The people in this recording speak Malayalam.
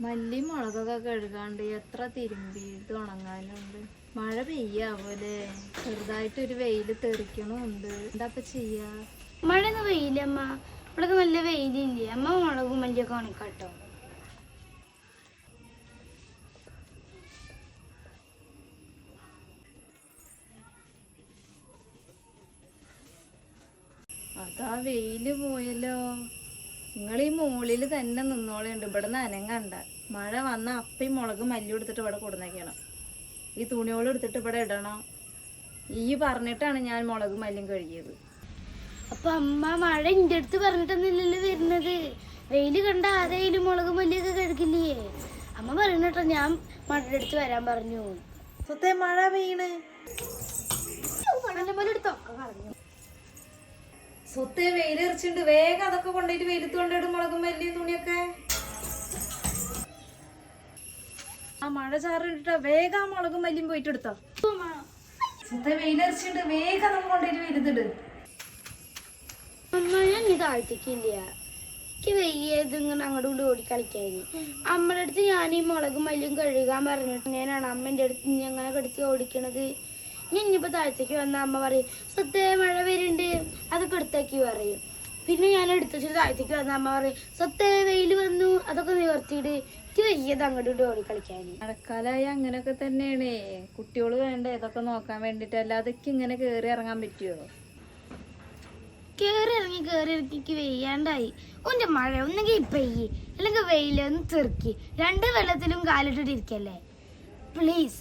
മല്ലി മുളകൊക്കെ കഴുകാണ്ട് എത്ര തിരുമ്പിയിട്ട് ഉണങ്ങാനുണ്ട്. മഴ പെയ്യാവൂലേ, ചെറുതായിട്ടൊരു വെയില് തെറിക്കണുണ്ട്. എന്താ ചെയ്യാ? മഴയൊന്നും വെയില്ലേ അമ്മ? ഇവിടെ നല്ല വെയിലില്ലേ അമ്മ? മുളകും മല്ലിയൊക്കെ ഉണക്കാട്ടോ. അതാ വെയില് പോയല്ലോ. നിങ്ങൾ ഈ മുകളിൽ തന്നെ നിന്നോളുണ്ട്, ഇവിടെ നനങ്ങണ്ട. മഴ വന്ന അപ്പയും മുളകും മല്ലി എടുത്തിട്ട് ഇവിടെ കൊടുന്നേക്കണം. ഈ തുണിയോളം എടുത്തിട്ട് ഇവിടെ ഇടണം. ഈ പറഞ്ഞിട്ടാണ് ഞാൻ മുളകും മല്ലിയും കഴുകിയത്. അപ്പൊ അമ്മ മഴ എന്റെ അടുത്ത് പറഞ്ഞിട്ടൊന്നുമില്ലല്ലോ വരുന്നത്. വെയില് കണ്ട ആരെയും മുളകും മല്ലിയൊക്കെ കഴുകില്ലേ? അമ്മ പറഞ്ഞിട്ടോ ഞാൻ മഴയുടെ അടുത്ത് വരാൻ പറഞ്ഞു. സ്വത്തെ മഴ പെയ്യണ്. സ്വത്തെ വെയിലെറിച്ചിട്ടുണ്ട്. വേഗം അതൊക്കെ കൊണ്ടുപോയിട്ട് വെയിലത്ത് കൊണ്ടിടും, മുളകും മല്ലിയും തുണിയൊക്കെ. ആ മഴ ചാറിട്ടോ, വേഗം ആ മുളകും മല്ലിയും പോയിട്ട് എടുത്തോ. സ്വത്തെ വെയിലെറിച്ചിട്ടുണ്ട്, വേഗം അതൊക്കെ കൊണ്ടുപോയിട്ട് വെയിലത്തിട്. അമ്മ ഞാൻ ഇത് താഴ്ത്തിക്കില്ല, എനിക്ക് വെയ്യത് ഇങ്ങനെ അങ്ങോട്ട് ഓടിക്കളിക്കാന്. അമ്മയുടെ അടുത്ത് ഞാൻ ഈ മുളകും മല്ലിയും കഴുകാൻ പറഞ്ഞിട്ട് ഞാനാണ് അമ്മേന്റെ അടുത്ത് അങ്ങനെ കെടുത്തി ഓടിക്കണത്. ഞാൻ ഇനിയിപ്പോ താഴത്തേക്ക് വന്ന അമ്മ പറയും സത്യ മഴ വരുന്നുണ്ട്, അതൊക്കെ എടുത്തേക്ക് പറയും. പിന്നെ ഞാൻ എടുത്തിട്ട് താഴത്തേക്ക് വന്ന അമ്മ പറയും സത്യ വെയില് വന്നു, അതൊക്കെ നിവർത്തിയിട്ട് എനിക്ക് വെയ്യത് അങ്ങോട്ട് ഓടിക്കളിക്കാന്. മഴക്കാലായി അങ്ങനെയൊക്കെ തന്നെയാണ്. കുട്ടികള് വേണ്ട ഇതൊക്കെ നോക്കാൻ വേണ്ടിട്ട്, അല്ലാതെ ഇങ്ങനെ കേറി ഇറങ്ങാൻ പറ്റുമോ? കേറി ഇറങ്ങി എനിക്ക് വെയ്യാണ്ടായി. ഒന്റെ മഴ ഒന്നെങ്കിൽ പെയ്യ് അല്ലെങ്കിൽ വെയിലൊന്ന് തെറുക്കി, രണ്ട് വെള്ളത്തിലും കാലിട്ടിട്ടിരിക്കല്ലേ പ്ലീസ്.